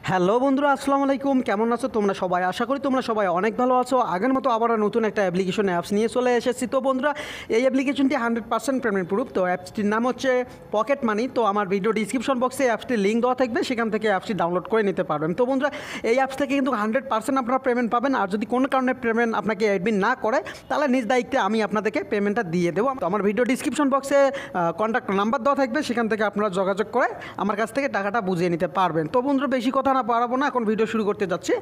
Hello বন্ধুরা, আসসালামু আলাইকুম। কেমন আছো তোমরা সবাই? আশা করি তোমরা সবাই অনেক ভালো আছো। আগের মতো আবার নতুন একটা অ্যাপ্লিকেশন অ্যাপস নিয়ে চলে এসেছি। তো বন্ধুরা, এই অ্যাপ্লিকেশনটি 100% পেমেন্ট প্রুফ। তো অ্যাপসটির নাম হচ্ছে পকেট মানি। তো আমার ভিডিও ডিসক্রিপশন বক্সে অ্যাপসটির লিঙ্ক দেওয়া থাকবে, সেখান থেকে অ্যাপসটি ডাউনলোড করে নিতে পারবেন। তো বন্ধুরা, এই অ্যাপস থেকে কিন্তু 100% আপনারা পেমেন্ট পাবেন। আর যদি কোনো কারণে পেমেন্ট আপনাকে অ্যাডমিন না করে, তাহলে নিজ দায়িত্বে আমি আপনাদেরকে পেমেন্টটা দিয়ে দেবো। তো আমার ভিডিও ডিসক্রিপশন বক্সে কন্ট্যাক্ট নাম্বার দেওয়া থাকবে, সেখান থেকে আপনারা যোগাযোগ করে আমার কাছ থেকে টাকাটা বুঝিয়ে নিতে পারবেন। তো বন্ধুরা, বেশি কথা না বাড়াবো না, এখন ভিডিও শুরু করতে যাচ্ছি।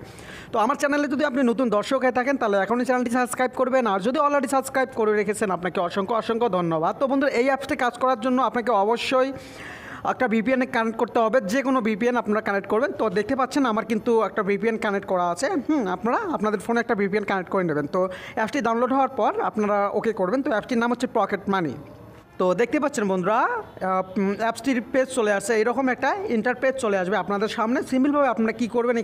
তো আমার চ্যানেলে যদি আপনি নতুন দর্শক হয়ে থাকেন, তাহলে এখনই চ্যানেলটি সাবস্ক্রাইব করবেন। আর যদি অলরেডি সাবস্ক্রাইব করে রেখেছেন, আপনাকে অসংখ্য অসংখ্য ধন্যবাদ। তো বন্ধুরা, এই অ্যাপসটি কাজ করার জন্য আপনাকে অবশ্যই একটা ভিপিএনে কানেক্ট করতে হবে। যে কোনো ভিপিএন আপনারা কানেক্ট করবেন। তো দেখতে পাচ্ছেন আমার কিন্তু একটা ভিপিএন কানেক্ট করা আছে। আপনারা আপনাদের ফোনে একটা ভিপিএন কানেক্ট করে নেবেন। তো অ্যাপসটি ডাউনলোড হওয়ার পর আপনারা ওকে করবেন। তো অ্যাপসটির নাম হচ্ছে পকেট মানি। তো দেখতে পাচ্ছেন বন্ধুরা, অ্যাপসটির পেজ চলে আসছে। এরকম একটা ইন্টারপেজ চলে আসবে আপনাদের সামনে। সিম্পলভাবে আপনারা কী করবেন,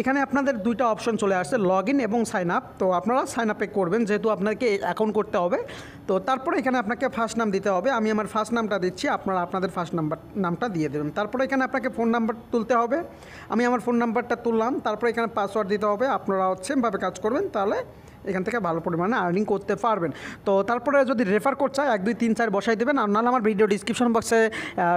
এখানে আপনাদের দুইটা অপশন চলে আসছে, লগ ইন এবং সাইন আপ। তো আপনারা সাইন আপে করবেন, যেহেতু আপনাকে অ্যাকাউন্ট করতে হবে। তো তারপরে এখানে আপনাকে ফার্স্ট নাম দিতে হবে। আমি আমার ফার্স্ট নামটা দিচ্ছি, আপনারা আপনাদের ফার্স্ট নামটা দিয়ে দেবেন। তারপরে এখানে আপনাকে ফোন নাম্বার তুলতে হবে। আমি আমার ফোন নাম্বারটা তুললাম। তারপরে এখানে পাসওয়ার্ড দিতে হবে। আপনারা সেমভাবে কাজ করবেন, তাহলে এখান থেকে ভালো পরিমাণে আর্নিং করতে পারবেন। তো তারপরে যদি রেফার কোড চাই 1 2 3 4 বসাই দেবেন। আর নাহলে আমার ভিডিও ডিসক্রিপশন বক্সে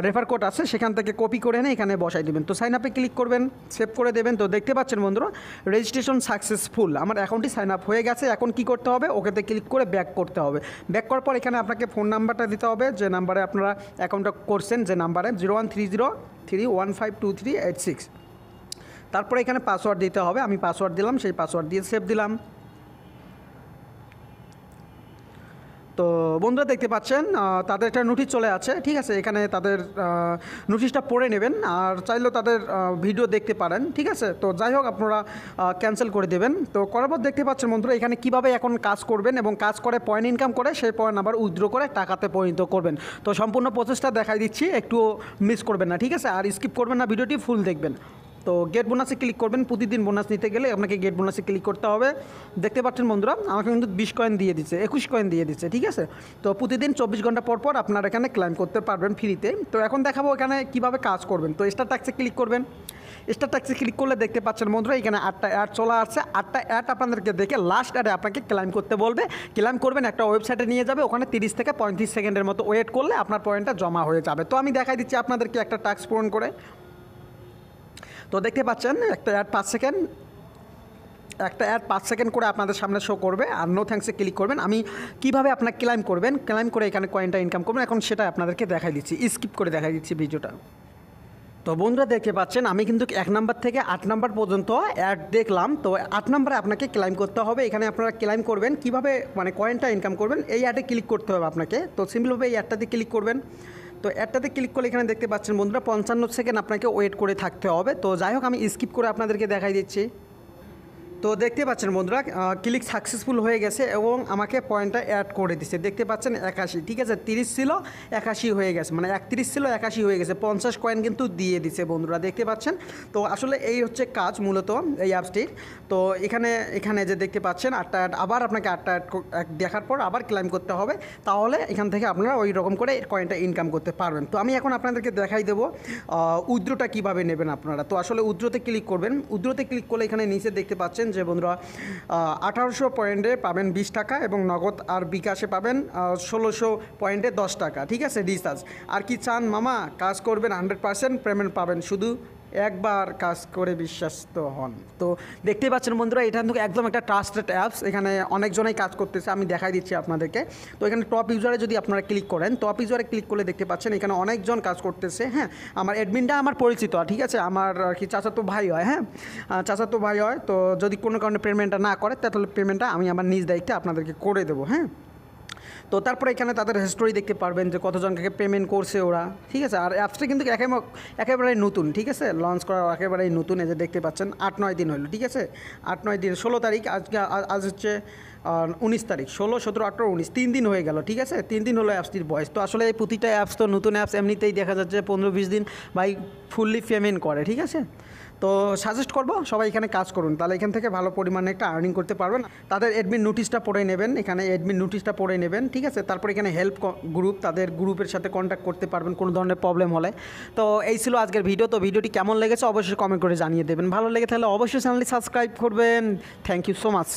রেফার কোড আছে, সেখান থেকে কপি করে এনে এখানে বসাই দেবেন। তো সাইন আপে ক্লিক করবেন, সেভ করে দেবেন। তো দেখতে পাচ্ছেন বন্ধুরা, রেজিস্ট্রেশন সাকসেসফুল, আমার অ্যাকাউন্টটি সাইন আপ হয়ে গেছে। এখন কি করতে হবে, ওকেতে ক্লিক করে ব্যাক করতে হবে। ব্যাক করার পর এখানে আপনাকে ফোন নাম্বারটা দিতে হবে, যে নাম্বারে আপনারা অ্যাকাউন্টটা করছেন, যে নাম্বারে 0130315238 তারপরে এখানে পাসওয়ার্ড দিতে হবে। আমি পাসওয়ার্ড দিলাম, সেই পাসওয়ার্ড দিয়ে সেভ দিলাম। তো বন্ধুরা, দেখতে পাচ্ছেন তাদের একটা নোটিশ চলে আছে। ঠিক আছে, এখানে তাদের নোটিশটা পড়ে নেবেন। আর চাইলেও তাদের ভিডিও দেখতে পারেন। ঠিক আছে, তো যাই হোক, আপনারা ক্যান্সেল করে দেবেন। তো করার পর দেখতে পাচ্ছেন বন্ধুরা, এখানে কীভাবে এখন কাজ করবেন এবং কাজ করে পয়েন্ট ইনকাম করে সেই পয়েন্ট আবার উইথড্র করে টাকাতে পরিণত করবেন। তো সম্পূর্ণ প্রসেসটা দেখাই দিচ্ছি, একটু মিস করবেন না। ঠিক আছে, আর স্কিপ করবেন না, ভিডিওটি ফুল দেখবেন। তো গেট বোনাসে ক্লিক করবেন। প্রতিদিন বোনাস নিতে গেলে আপনাকে গেট বোনাসে ক্লিক করতে হবে। দেখতে পাচ্ছেন বন্ধুরা, আমাকে কিন্তু 20 কয়েন দিয়ে দিচ্ছে, 21 কয়েন দিয়ে দিচ্ছে। ঠিক আছে, তো প্রতিদিন 24 ঘন্টা পর পর আপনারা এখানে ক্লাইম করতে পারবেন ফ্রিতে। তো এখন দেখাবো এখানে কীভাবে কাজ করবেন। তো স্টার ট্যাক্সে ক্লিক করবেন। স্টার ট্যাক্সে ক্লিক করলে দেখতে পাচ্ছেন বন্ধুরা, এখানে 8টা অ্যাড চলে আসছে। 8টা অ্যাড আপনাদেরকে দেখে লাস্ট অ্যাডে আপনাকে ক্লাইম করতে বলবে। ক্লাইম করবেন, একটা ওয়েবসাইটে নিয়ে যাবে। ওখানে 30 থেকে 35 সেকেন্ডের মতো ওয়েট করলে আপনার পয়েন্টটা জমা হয়ে যাবে। তো আমি দেখাই দিচ্ছি আপনাদেরকে একটা টাস্ক পূরণ করে। তো দেখতে পাচ্ছেন একটা অ্যাড 5 সেকেন্ড করে আপনাদের সামনে শো করবে। আর নো থ্যাঙ্কসে ক্লিক করবেন। আমি কিভাবে আপনার ক্লাইম করবেন, ক্লাইম করে এখানে কয়েনটা ইনকাম করবেন, এখন সেটা আপনাদেরকে দেখাই দিচ্ছি, স্কিপ করে দেখাই দিচ্ছি ভিডিওটা। তো বন্ধুরা, দেখতে পাচ্ছেন আমি কিন্তু 1 নাম্বার থেকে 8 নাম্বার পর্যন্ত অ্যাড দেখলাম। তো 8 নাম্বারে আপনাকে ক্লাইম করতে হবে। এখানে আপনারা ক্লাইম করবেন কীভাবে, মানে কয়েনটা ইনকাম করবেন, এই অ্যাডে ক্লিক করতে হবে আপনাকে। তো সিম্পলভাবে এই অ্যাডটাতে ক্লিক করবেন। তো অ্যাডটাতে ক্লিক করলে এখানে দেখতে পাচ্ছেন বন্ধুরা, 55 সেকেন্ড আপনাকে ওয়েট করে থাকতে হবে। তো যাই হোক, আমি স্কিপ করে আপনাদেরকে দেখাই দিচ্ছি। তো দেখতে পাচ্ছেন বন্ধুরা, ক্লিক সাকসেসফুল হয়ে গেছে এবং আমাকে পয়েন্টটা অ্যাড করে দিচ্ছে। দেখতে পাচ্ছেন 81। ঠিক আছে, 30 ছিল 81 হয়ে গেছে, মানে 31 ছিল 81 হয়ে গেছে। 50 কয়েন কিন্তু দিয়ে দিচ্ছে বন্ধুরা, দেখতে পাচ্ছেন। তো আসলে এই হচ্ছে কাজ মূলত এই অ্যাপসটির। তো এখানে যে দেখতে পাচ্ছেন 8টা অ্যাড, আবার আপনাকে 8টা অ্যাড দেখার পর আবার ক্লাইম করতে হবে। তাহলে এখান থেকে আপনারা ওই রকম করে কয়েনটা ইনকাম করতে পারবেন। তো আমি এখন আপনাদেরকে দেখাই দেবো উইথড্রটা কীভাবে নেবেন আপনারা। তো আসলে উইথড্রতে ক্লিক করবেন। উইথড্রতে ক্লিক করলে এখানে নিচে দেখতে পাচ্ছেন যে বন্ধুরা, 1800 পয়েন্টে পাবেন 20 টাকা এবং নগদ আর বিকাশে পাবেন 1600 পয়েন্টে 10 টাকা। ঠিক আছে, রিচার্জ। আর কি চান মামা, কাজ করবেন 100% পেমেন্ট পাবেন, শুধু একবার কাজ করে বিশ্বস্ত হন। তো দেখতে পাচ্ছেন বন্ধুরা, এটা কিন্তু একদম একটা ট্রাস্টেড অ্যাপস। এখানে অনেকজনেই কাজ করতেছে, আমি দেখাই দিচ্ছি আপনাদেরকে। তো এখানে টপ ইউজারে যদি আপনারা ক্লিক করেন, টপ ইউজারে ক্লিক করলে দেখতে পাচ্ছেন এখানে অনেকজন কাজ করতেছে। হ্যাঁ, আমার অ্যাডমিনটা আমার পরিচিত। ঠিক আছে, আমার আর কি চাচাতো ভাই হয়। হ্যাঁ, চাচাতো ভাই হয়। তো যদি কোনো কারণে পেমেন্টটা না করে, তাহলে পেমেন্টটা আমি আমার নিজ দায়িত্বে আপনাদেরকে করে দেবো। হ্যাঁ, তো তারপরে এখানে তাদের হিস্টোরি দেখতে পারবেন যে কতজনকে পেমেন্ট করছে ওরা। ঠিক আছে, আর অ্যাপসটা কিন্তু একেবারেই নতুন। ঠিক আছে, লঞ্চ করা একেবারেই নতুন। এই যে দেখতে পাচ্ছেন 8-9 দিন হলো। ঠিক আছে, 8-9 দিন, 16 তারিখ আজকে, আজ হচ্ছে 19 তারিখ, 16, 17, 18, 19 3 দিন হয়ে গেল, ঠিক আছে? 3 দিন হলো অ্যাপসটির বয়স। তো আসলে এই প্রতিটা অ্যাপস তো নতুন অ্যাপস এমনিতেই দেখা যাচ্ছে 15-20 দিন ভাই ফুললি পেমেন্ট করে, ঠিক আছে? তো সাজেস্ট করবো সবাই এখানে কাজ করুন, তাহলে এখান থেকে ভালো পরিমাণে একটা আর্নিং করতে পারবেন। তাদের অ্যাডমিন নোটিশটা পড়ে নেবেন, এখানে অ্যাডমিন নোটিশটা পড়ে নেবেন, ঠিক আছে? তারপর এখানে হেল্প গ্রুপ, তাদের গ্রুপের সাথে কন্ট্যাক্ট করতে পারবেন কোনো ধরনের প্রবলেম হলে। তো এই ছিল আজকের ভিডিও। তো ভিডিওটি কেমন লেগেছে অবশ্যই কমেন্ট করে জানিয়ে দেবেন। ভালো লেগে তাহলে অবশ্যই চ্যানেলটি সাবস্ক্রাইব করবেন। Thank you so much.